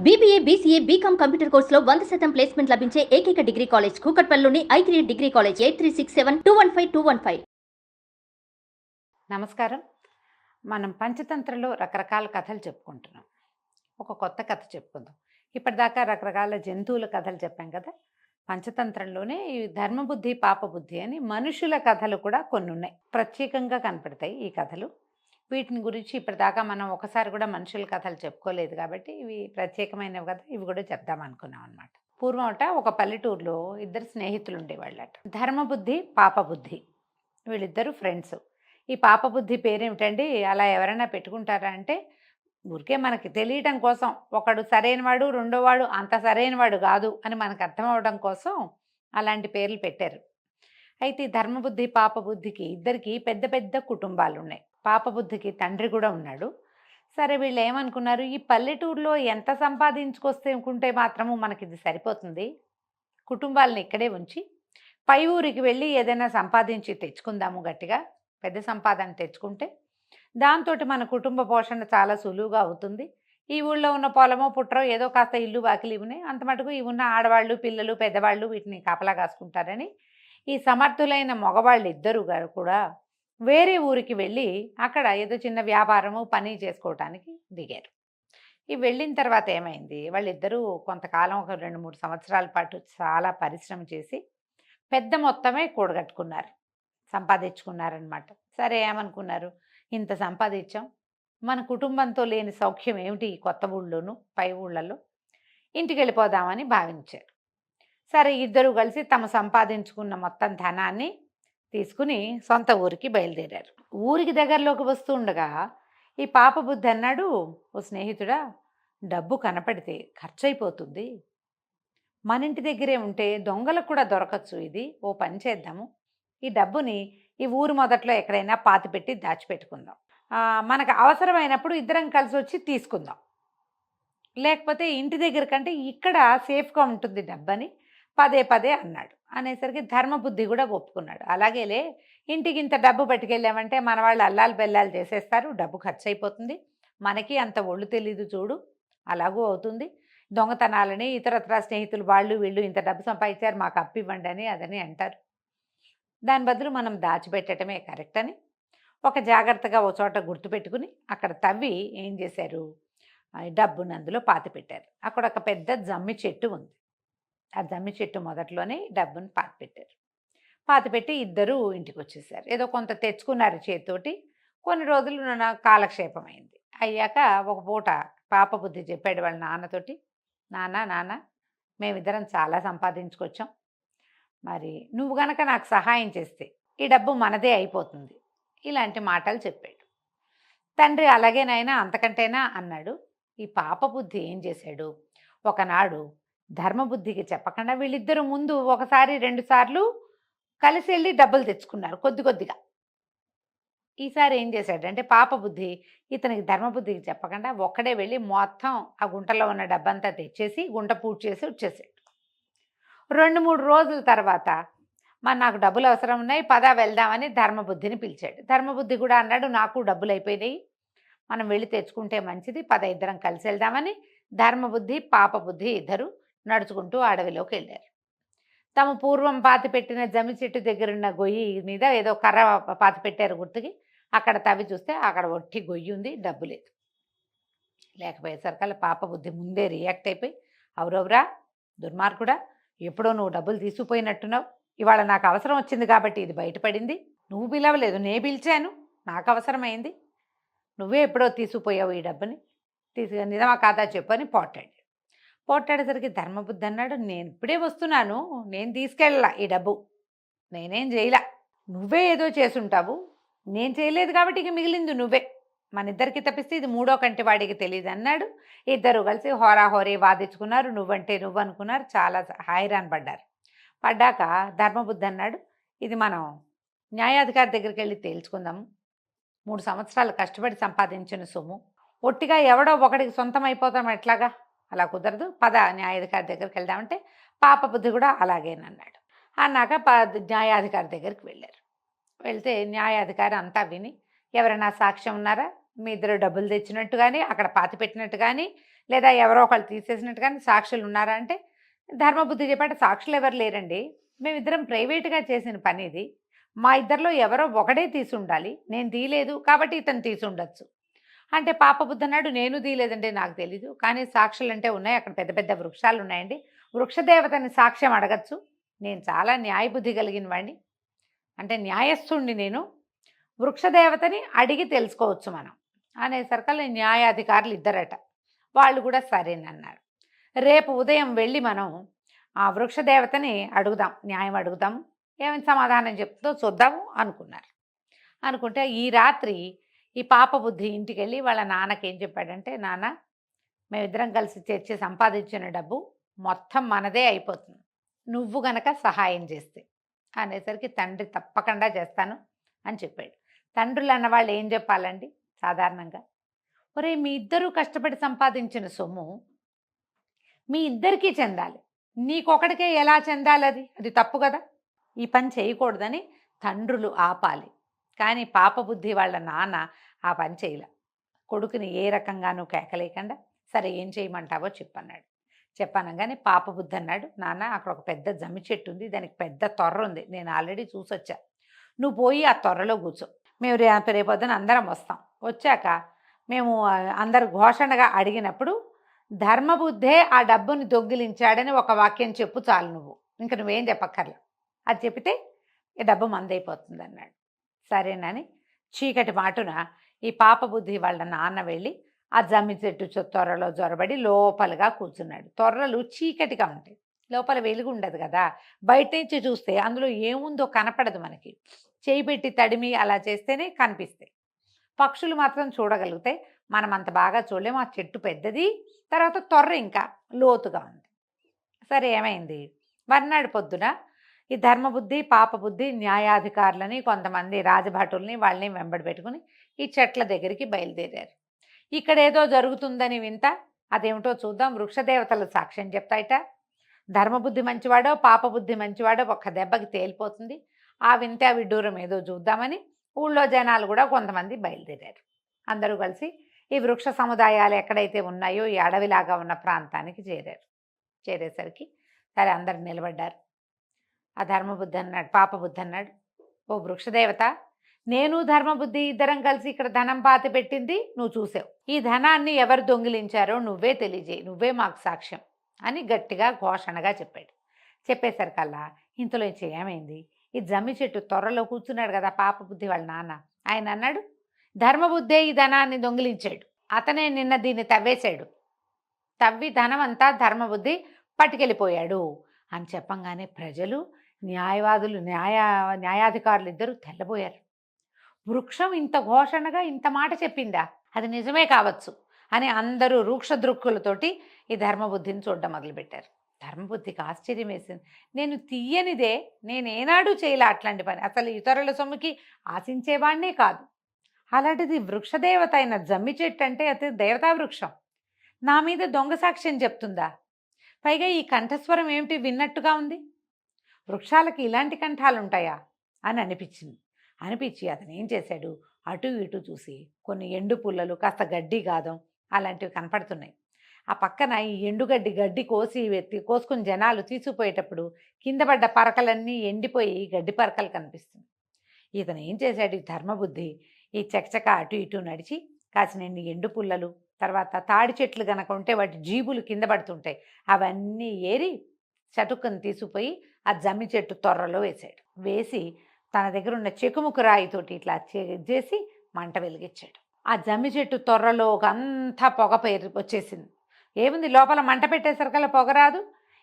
BBA, BCA, BCom computer కోర్సులో 100% placement లభించే ఏకైక డిగ్రీ కాలేజ్ కూకట్పల్లిలోని ఐ3 డిగ్రీ కాలేజ్ 8367215215. నమస్కారం. మనం పంచతంత్రలో రకరకాల కథలు చెప్పుకుంటున్నాం. ఒక కొత్త కథ చెప్పుకుందాం. ఇప్పటిదాకా రకరకాల జంతువుల కథలు చెప్పాం కదా. పంచతంత్రంలోనే ఈ ధర్మబుద్ధి పాపబుద్ధి అని మనుషుల కథలు కూడా కొన్ని ఉన్నాయి. ప్రత్యేకంగా కనపడతాయి ఈ కథలు. వీటిని గురించి ఇప్పటిదాకా మనం ఒకసారి కూడా మనుషుల కథలు చెప్పుకోలేదు కాబట్టి ఇవి ప్రత్యేకమైనవి కదా, ఇవి కూడా చెప్దాం అనుకున్నాం అనమాట. పూర్వం ఒక పల్లెటూరులో ఇద్దరు స్నేహితులు ఉండేవాళ్ళట. ధర్మబుద్ధి పాపబుద్ధి, వీళ్ళిద్దరూ ఫ్రెండ్స్. ఈ పాపబుద్ధి పేరేమిటండి, అలా ఎవరైనా పెట్టుకుంటారా అంటే ఊరికే మనకి తెలియటం కోసం, ఒకడు సరైనవాడు రెండోవాడు అంత సరైనవాడు కాదు అని మనకు అర్థం అవడం కోసం అలాంటి పేర్లు పెట్టారు. అయితే ఈ ధర్మబుద్ధి పాపబుద్ధికి ఇద్దరికి పెద్ద పెద్ద కుటుంబాలు ఉన్నాయి. పాపబుద్ధికి తండ్రి కూడా ఉన్నాడు. సరే, వీళ్ళు ఏమనుకున్నారు, ఈ పల్లెటూరులో ఎంత సంపాదించుకొస్తే మాత్రము మనకి ఇది సరిపోతుంది, కుటుంబాలను ఇక్కడే ఉంచి పై ఊరికి వెళ్ళి ఏదైనా సంపాదించి తెచ్చుకుందాము, గట్టిగా పెద్ద సంపాదన తెచ్చుకుంటే దాంతో మన కుటుంబ పోషణ చాలా సులువుగా అవుతుంది. ఈ ఊళ్ళో ఉన్న పొలమో పుట్రో ఏదో కాస్త ఇల్లు వాకిలి ఉన్నాయి, అంత మటుకు ఈ ఉన్న ఆడవాళ్ళు పిల్లలు పెద్దవాళ్ళు వీటిని కాపలా కాసుకుంటారని ఈ సమర్థులైన మగవాళ్ళు ఇద్దరు కూడా వేరే ఊరికి వెళ్ళి అక్కడ ఏదో చిన్న వ్యాపారము పని చేసుకోవటానికి దిగారు. ఈ వెళ్ళిన తర్వాత ఏమైంది, వాళ్ళిద్దరూ కొంతకాలం ఒక 2-3 సంవత్సరాల పాటు చాలా పరిశ్రమ చేసి పెద్ద మొత్తమే కూడగట్టుకున్నారు, సంపాదించుకున్నారనమాట. సరే, ఏమనుకున్నారు, ఇంత సంపాదించాం, మన కుటుంబంతో లేని సౌఖ్యం ఏమిటి ఈ కొత్త ఊళ్ళోనూ పై ఊళ్ళలో, ఇంటికి వెళ్ళిపోదామని భావించారు. సరే, ఇద్దరు కలిసి తమ సంపాదించుకున్న మొత్తం ధనాన్ని తీసుకుని సొంత ఊరికి బయలుదేరారు. ఊరికి దగ్గరలోకి వస్తూ ఉండగా ఈ పాపబుద్ధి అన్నాడు, ఓ స్నేహితుడా, డబ్బు కనపడితే ఖర్చు అయిపోతుంది, మన ఇంటి దగ్గరే ఉంటే దొంగలకు కూడా దొరకచ్చు, ఇది ఓ పని చేద్దాము, ఈ డబ్బుని ఈ ఊరు మొదట్లో ఎక్కడైనా పాతిపెట్టి దాచిపెట్టుకుందాం, మనకు అవసరమైనప్పుడు ఇద్దరం కలిసి వచ్చి తీసుకుందాం, లేకపోతే ఇంటి దగ్గర కంటే ఇక్కడ సేఫ్గా ఉంటుంది డబ్బని పదే పదే అన్నాడు. అనేసరికి ధర్మబుద్ధి కూడా ఒప్పుకున్నాడు. అలాగేలే, ఇంటికి ఇంత డబ్బు పట్టుకెళ్ళామంటే మన వాళ్ళు అల్లాలు బెల్లాలు చేసేస్తారు, డబ్బు ఖర్చు అయిపోతుంది, మనకి అంత ఒళ్ళు తెలీదు చూడు, అలాగూ అవుతుంది, దొంగతనాలని ఇతరత్ర స్నేహితులు వాళ్ళు వీళ్ళు ఇంత డబ్బు సంపాదించారు మాకు అప్పు ఇవ్వండి అని అదని అంటారు, దాని బదులు మనం దాచిపెట్టడమే కరెక్ట్ అని ఒక జాగ్రత్తగా ఓ చోట గుర్తుపెట్టుకుని అక్కడ తవ్వి ఏం చేశారు, డబ్బుని అందులో పాతి పెట్టారు. అక్కడ ఒక పెద్ద జమ్మి చెట్టు ఉంది, ఆ జమ్మి చెట్టు మొదట్లోనే డబ్బుని పాతిపెట్టారు. పాతిపెట్టి ఇద్దరూ ఇంటికి వచ్చేసారు. ఏదో కొంత తెచ్చుకున్నారు చేతితోటి. కొన్ని రోజులు కాలక్షేపం అయింది. అయ్యాక ఒక పూట పాపబుద్ధి చెప్పాడు వాళ్ళ నాన్నతోటి, నాన్న మేమిద్దరం చాలా సంపాదించుకొచ్చాం, మరి నువ్వు గనక నాకు సహాయం చేస్తే ఈ డబ్బు మనదే అయిపోతుంది, ఇలాంటి మాటలు చెప్పాడు. తండ్రి అలాగేనైనా అంతకంటేనా అన్నాడు. ఈ పాపబుద్ధి ఏం చేశాడు, ఒకనాడు ధర్మబుద్ధికి చెప్పకుండా వీళ్ళిద్దరూ ముందు 1-2 సార్లు కలిసి వెళ్ళి డబ్బులు తెచ్చుకున్నారు కొద్ది కొద్దిగా. ఈసారి ఏం చేశాడంటే పాపబుద్ధి ఇతనికి ధర్మబుద్ధికి చెప్పకుండా ఒక్కడే వెళ్ళి మొత్తం ఆ గుంటలో ఉన్న డబ్బంతా తెచ్చేసి గుంట పూడ్చి చేసి వచ్చేసాడు. 2-3 రోజుల తర్వాత, మరి నాకు డబ్బులు అవసరం ఉన్నాయి, పదా వెళ్దామని ధర్మబుద్ధిని పిలిచాడు. ధర్మబుద్ధి కూడా అన్నాడు, నాకు డబ్బులు అయిపోయినాయి, మనం వెళ్ళి తెచ్చుకుంటే మంచిది, పద ఇద్దరం కలిసి వెళ్దామని ధర్మబుద్ధి పాపబుద్ధి ఇద్దరు నడుచుకుంటూ అడవిలోకి వెళ్ళారు. తాము పూర్వం పాతి పెట్టిన జమ్మి చెట్టు దగ్గరున్న గొయ్యి మీద ఏదో కర్ర పాతి పెట్టారు గుర్తుకి, అక్కడ తవ్వి చూస్తే అక్కడ ఒట్టి గొయ్యి ఉంది, డబ్బు లేదు. లేకపోయేసరికల్లా పాపబుద్ధి ముందే రియాక్ట్ అయిపోయి, అవురవురా దుర్మార్గుడా, ఎప్పుడో నువ్వు డబ్బులు తీసుకుపోయినట్టున్నావు, ఇవాళ నాకు అవసరం వచ్చింది కాబట్టి ఇది బయటపడింది, నువ్వు పిలవలేదు నే పిలిచాను, నాకు అవసరమైంది, నువ్వే ఎప్పుడో తీసుకుపోయావు ఈ డబ్బుని, నిజమా కాదా చెప్పు అని పోట్టాడేసరికి ధర్మబుద్ధి అన్నాడు, నేను ఇప్పుడే వస్తున్నాను, నేను తీసుకెళ్ళలా ఈ డబ్బు, నేనేం చేయలా, నువ్వే ఏదో చేసుంటావు, నేను చేయలేదు కాబట్టి ఇక మిగిలింది నువ్వే, మన ఇద్దరికి తప్పిస్తే ఇది మూడో కంటి వాడికి తెలియదు అన్నాడు. ఇద్దరు కలిసి హోరాహోరీ వాదించుకున్నారు, నువ్వంటే నువ్వు అనుకున్నారు, చాలా హైరాన్ పడ్డాక ధర్మబుద్ధి అన్నాడు, ఇది మనం న్యాయాధికారి దగ్గరికి వెళ్ళి తేల్చుకుందాము, 3 సంవత్సరాలు కష్టపడి సంపాదించిన సొమ్ము ఒట్టిగా ఎవడో ఒకడికి సొంతం అయిపోతాం ఎట్లాగా, అలా కుదరదు, పద న్యాయాధికారి దగ్గరికి వెళ్దామంటే పాపబుద్ధి కూడా అలాగేనన్నాడు. అన్నాక న్యాయాధికారి దగ్గరికి వెళ్ళారు. వెళ్తే న్యాయాధికారి అంతా విని, ఎవరైనా సాక్ష్యం ఉన్నారా, మీ ఇద్దరు డబ్బులు తెచ్చినట్టు కానీ అక్కడ పాతి పెట్టినట్టు కానీ లేదా ఎవరో ఒకళ్ళు తీసేసినట్టు కానీ సాక్షులు ఉన్నారా అంటే ధర్మబుద్ధి చెప్పాడు, సాక్షులు ఎవరు లేరండి, మేమిద్దరం ప్రైవేట్గా చేసిన పని ఇది, మా ఇద్దరిలో ఎవరో ఒకడే తీసి ఉండాలి, నేను తీయలేదు కాబట్టి ఇతను తీసి ఉండొచ్చు అంటే పాపబుద్ధి అన్నాడు, నేను తీయలేదంటే నాకు తెలీదు, కానీ సాక్షులు అంటే ఉన్నాయి, అక్కడ పెద్ద పెద్ద వృక్షాలు ఉన్నాయండి, వృక్షదేవతని సాక్ష్యం అడగచ్చు, నేను చాలా న్యాయబుద్ధి కలిగిన వాడిని, అంటే న్యాయస్థుణ్ణి నేను, వృక్షదేవతని అడిగి తెలుసుకోవచ్చు మనం అనేసరికల్లా న్యాయాధికారులు ఇద్దరట, వాళ్ళు కూడా సరేనన్నారు. రేపు ఉదయం వెళ్ళి మనం ఆ వృక్షదేవతని అడుగుదాం, న్యాయం అడుగుదాం, ఏమైనా సమాధానం చెప్తుందో చూద్దాము అనుకున్నారు. అనుకుంటే ఈ రాత్రి ఈ పాపబుద్ధి ఇంటికి వెళ్ళి వాళ్ళ నాన్నకి ఏం చెప్పాడంటే, నాన్న మేమిద్దరం కలిసి తెచ్చి సంపాదించిన డబ్బు మొత్తం మనదే అయిపోతుంది, నువ్వు గనక సహాయం చేస్తే అనేసరికి తండ్రి తప్పకుండా చేస్తాను అని చెప్పాడు. తండ్రులు అన్నవాళ్ళు ఏం చెప్పాలండి సాధారణంగా, ఒరే మీ ఇద్దరూ కష్టపడి సంపాదించిన సొమ్ము మీ ఇద్దరికీ చెందాలి, నీకొకడికే ఎలా చెందాలి, అది తప్పు కదా, ఈ పని చేయకూడదని తండ్రులు ఆపాలి. కానీ పాపబుద్ధి వాళ్ళ నాన్న ఆ పని చేయలే, కొడుకుని ఏ రకంగానూ కేకలేకుండా సరే ఏం చేయమంటావో చెప్పన్నాడు. చెప్పనగానే పాపబుద్ధి అన్నాడు, నాన్న అక్కడ ఒక పెద్ద జమ్మి చెట్టు ఉంది, దానికి పెద్ద తొర్ర ఉంది, నేను ఆల్రెడీ చూసొచ్చా, నువ్వు పోయి ఆ తొర్రలో కూర్చో, మేము రేపొద్దున అందరం వస్తాం, వచ్చాక మేము అందరు ఘోషణగా అడిగినప్పుడు ధర్మబుద్ధే ఆ డబ్బుని దొంగిలించాడని ఒక వాక్యం చెప్పు చాలు, నువ్వు ఇంకా నువ్వేం చెప్పక్కర్లే, అది చెప్పితే ఈ డబ్బు మందైపోతుంది అన్నాడు. సరేనని చీకటి మాటున ఈ పాపబుద్ధి వాళ్ళ నాన్న వెళ్ళి ఆ జమ్మి చెట్టు తొర్రలో జొరబడి లోపలగా కూర్చున్నాడు. తొర్రలు చీకటిగా ఉంటాయి, లోపల వెలుగు ఉండదు కదా, బయట నుంచి చూస్తే అందులో ఏముందో కనపడదు మనకి, చేయి పెట్టి తడిమి అలా చేస్తేనే కనిపిస్తాయి, పక్షులు మాత్రం చూడగలుగుతాయి, మనం అంత బాగా చూడలేము, ఆ చెట్టు పెద్దది, తర్వాత తొర్ర ఇంకా లోతుగా ఉంది. సరే ఏమైంది, మర్నాడు పొద్దున ఈ ధర్మబుద్ధి పాపబుద్ధి న్యాయాధికారులని కొంతమంది రాజభటుల్ని వాళ్ళని వెంబడి పెట్టుకుని ఈ చెట్ల దగ్గరికి బయలుదేరారు. ఇక్కడ ఏదో జరుగుతుందని వింత, అదేమిటో చూద్దాం, వృక్షదేవతలు సాక్ష్యం చెప్తాయిట, ధర్మబుద్ధి మంచివాడో పాపబుద్ధి మంచివాడో ఒక్క దెబ్బకి తేలిపోతుంది, ఆ వింత విడ్డూరం ఏదో చూద్దామని ఊళ్ళో జనాలు కూడా కొంతమంది బయలుదేరారు. అందరూ కలిసి ఈ వృక్ష సముదాయాలు ఎక్కడైతే ఉన్నాయో ఈ అడవిలాగా ఉన్న ప్రాంతానికి చేరారు. చేరేసరికి సరే అందరు నిలబడ్డారు. ఆ ధర్మబుద్ధి అన్నాడు, పాపబుద్ధి అన్నాడు, ఓ వృక్షదేవత, నేను ధర్మబుద్ధి ఇద్దరం కలిసి ఇక్కడ ధనం పాతి పెట్టింది నువ్వు చూసావు, ఈ ధనాన్ని ఎవరు దొంగిలించారో నువ్వే తెలియజేయి, నువ్వే మాకు సాక్ష్యం అని గట్టిగా ఘోషణగా చెప్పాడు. చెప్పేసరికల్లా ఇంతలో ఏమైంది, ఈ జమ్మి చెట్టు త్వరలో కూర్చున్నాడు కదా పాపబుద్ధి వాళ్ళ నాన్న, ఆయన అన్నాడు, ధర్మబుద్ధే ఈ ధనాన్ని దొంగిలించాడు, అతనే నిన్న దీన్ని తవ్వేశాడు, తవ్వి ధనం అంతా ధర్మబుద్ధి పట్టుకెళ్ళిపోయాడు అని చెప్పంగానే ప్రజలు న్యాయవాదులు న్యాయాధికారులు ఇద్దరు తెల్లబోయారు. వృక్షం ఇంత ఘోషణగా ఇంత మాట చెప్పిందా, అది నిజమే కావచ్చు అని అందరూ రూక్ష దృక్కులతోటి ఈ ధర్మబుద్ధిని చూడడం మొదలుపెట్టారు. ధర్మబుద్ధికి ఆశ్చర్యం వేసింది, నేను తీయనిదే, నేను ఏనాడు చేయలే అట్లాంటి పని, అసలు ఇతరుల సొమ్ముకి ఆశించేవాడినే కాదు, అలాంటిది వృక్షదేవత అయిన జమ్మి చెట్టు అంటే అది దేవతా వృక్షం, నా మీద దొంగ సాక్ష్యం చెప్తుందా, పైగా ఈ కంఠస్వరం ఏమిటి విన్నట్టుగా ఉంది, వృక్షాలకి ఇలాంటి కంఠాలు ఉంటాయా అని అనిపించి అతను ఏం చేశాడు, అటు ఇటు చూసి కొన్ని ఎండు పుల్లలు కాస్త గడ్డి గాదం అలాంటివి కనపడుతున్నాయి, ఆ పక్కన ఈ గడ్డి కోసుకుని జనాలు తీసుకుపోయేటప్పుడు కింద పడ్డ పరకలన్నీ ఎండిపోయి గడ్డి పరకలు కనిపిస్తుంది. ఇతను ఏం చేశాడు, ఈ ధర్మబుద్ధి ఈ చకచక అటు ఇటు నడిచి కాసినన్ని ఎండు పుల్లలు, తర్వాత తాడి చెట్లు కనుక ఉంటే వాటి జీబులు కింద పడుతుంటాయి, అవన్నీ ఏరి చటుక్కుని తీసుకుపోయి ఆ జమ్మి చెట్టు తొర్రలో వేశాడు. వేసి తన దగ్గర ఉన్న చెకుముకు రాయితోటి ఇట్లా చేసి మంట వెలిగించాడు. ఆ జమ్మి చెట్టు తొర్రలో అంతా పొగ వచ్చేసింది. ఏముంది, లోపల మంట పెట్టేసరికల్లా పొగ రాదు,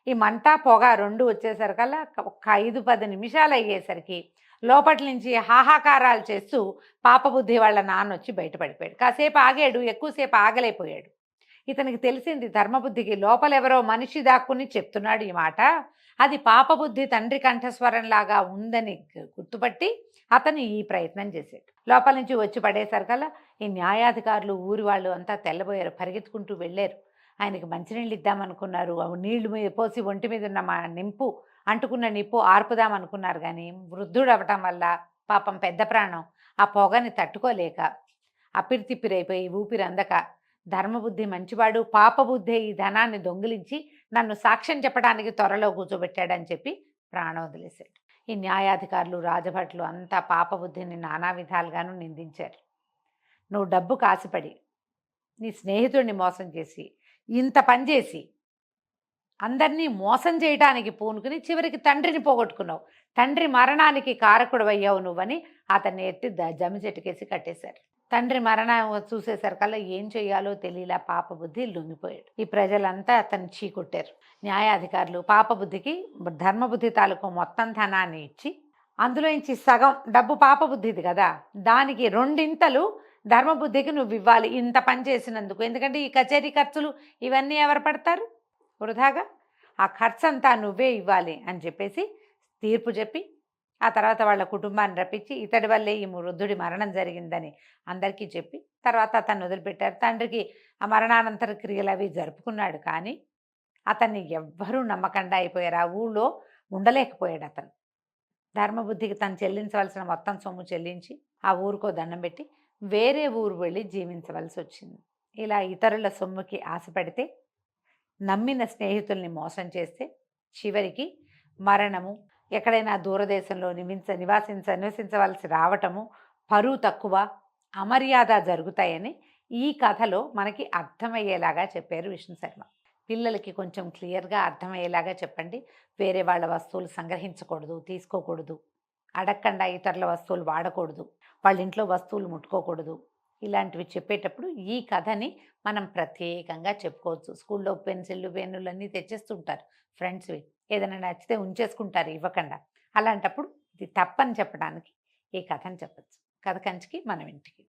ఈ మంట పొగ రెండు వచ్చేసరికల్లా ఒక 5-10 నిమిషాలు అయ్యేసరికి లోపటి నుంచి హాహాకారాలు చేస్తూ పాపబుద్ధి వాళ్ళ నాన్న వచ్చి బయటపడిపోయాడు. కాసేపు ఆగాడు, ఎక్కువసేపు ఆగలేకపోయాడు. ఇతనికి తెలిసింది ధర్మబుద్ధికి లోపలెవరో మనిషి దాక్కుని చెప్తున్నాడు ఈ మాట, అది పాపబుద్ధి తండ్రి కంఠస్వరంలాగా ఉందని గుర్తుపట్టి అతను ఈ ప్రయత్నం చేశాడు. లోపల నుంచి వచ్చి పడేసరికల్లా ఈ న్యాయాధికారులు ఊరి వాళ్ళు అంతా తెల్లబోయారు, పరిగెత్తుకుంటూ వెళ్ళారు. ఆయనకి మంచినీళ్ళు ఇద్దామనుకున్నారు, నీళ్లు పోసి ఒంటి మీద ఉన్న నింపు అంటుకున్న నిప్పు ఆర్పుదామనుకున్నారు, కానీ వృద్ధుడు అవ్వటం వల్ల పాపం పెద్ద ప్రాణం ఆ పొగని తట్టుకోలేక అప్పిరితిప్పిరైపోయి ఊపిరి అందక ధర్మబుద్ధి మంచివాడు, పాపబుద్ధే ఈ ధనాన్ని దొంగిలించి నన్ను సాక్ష్యం చెప్పడానికి త్వరలో కూర్చోబెట్టాడని చెప్పి ప్రాణం వదిలేశాడు. ఈ న్యాయాధికారులు, రాజభట్లు అంతా పాపబుద్ధిని నానా విధాలుగాను నిందించారు. నువ్వు డబ్బుకు ఆశపడి నీ స్నేహితుడిని మోసం చేసి, ఇంత పని చేసి, అందరినీ మోసం చేయడానికి పూనుకుని చివరికి తండ్రిని పోగొట్టుకున్నావు. తండ్రి మరణానికి కారకుడవయ్యావు నువ్వని అతన్ని ఎత్తి జమ్మి చెట్టుకేసి కట్టేశారు. తండ్రి మరణం చూసేసరికల్లా ఏం చేయాలో తెలియలా పాపబుద్ధి లొంగిపోయాడు. ఈ ప్రజలంతా అతన్ని చీకొట్టారు. న్యాయాధికారులు పాపబుద్ధికి ధర్మబుద్ధి తాలూకు మొత్తం ధనాన్ని ఇచ్చి, అందులో నుంచి సగం డబ్బు పాపబుద్ధిది కదా, దానికి రెండింతలు ధర్మబుద్ధికి నువ్వు ఇవ్వాలి ఇంత పని చేసినందుకు. ఎందుకంటే ఈ కచేరీ ఖర్చులు ఇవన్నీ ఎవరు పడతారు వృధాగా? ఆ ఖర్చు అంతా నువ్వే ఇవ్వాలి అని చెప్పేసి తీర్పు చెప్పి, ఆ తర్వాత వాళ్ళ కుటుంబాన్ని రప్పించి ఇతడి వల్లే ఈ వృద్ధుడి మరణం జరిగిందని అందరికీ చెప్పి తర్వాత అతన్ని వదిలిపెట్టారు. తండ్రికి ఆ మరణానంతర క్రియలు అవి జరుపుకున్నాడు. కానీ అతన్ని ఎవ్వరూ నమ్మకండా అయిపోయారు. ఆ ఊళ్ళో ఉండలేకపోయాడు అతను. ధర్మబుద్ధికి తను చెల్లించవలసిన మొత్తం సొమ్ము చెల్లించి ఆ ఊరికో దండం పెట్టి వేరే ఊరు వెళ్ళి జీవించవలసి వచ్చింది. ఇలా ఇతరుల సొమ్ముకి ఆశపడితే, నమ్మిన స్నేహితుల్ని మోసం చేస్తే చివరికి మరణము, ఎక్కడైనా దూరదేశంలో నివసించవలసి రావటము, పరువు తక్కువ, అమర్యాద జరుగుతాయని ఈ కథలో మనకి అర్థమయ్యేలాగా చెప్పారు విష్ణు శర్మ. పిల్లలకి కొంచెం క్లియర్గా అర్థమయ్యేలాగా చెప్పండి. వేరే వాళ్ళ వస్తువులు సంగ్రహించకూడదు, తీసుకోకూడదు, అడగకుండా ఇతరుల వస్తువులు వాడకూడదు, వాళ్ళ ఇంట్లో వస్తువులు ముట్టుకోకూడదు. ఇలాంటివి చెప్పేటప్పుడు ఈ కథని మనం ప్రత్యేకంగా చెప్పుకోవచ్చు. స్కూల్లో పెన్సిళ్ళు, పెన్నులు అన్నీ తెచ్చేస్తుంటారు ఫ్రెండ్స్వి. ఏదైనా నచ్చితే ఉంచేసుకుంటారు ఇవ్వకుండా. అలాంటప్పుడు ఇది తప్పని చెప్పడానికి ఈ కథని చెప్పచ్చు. కథ కంచికి మనం ఇంటికి.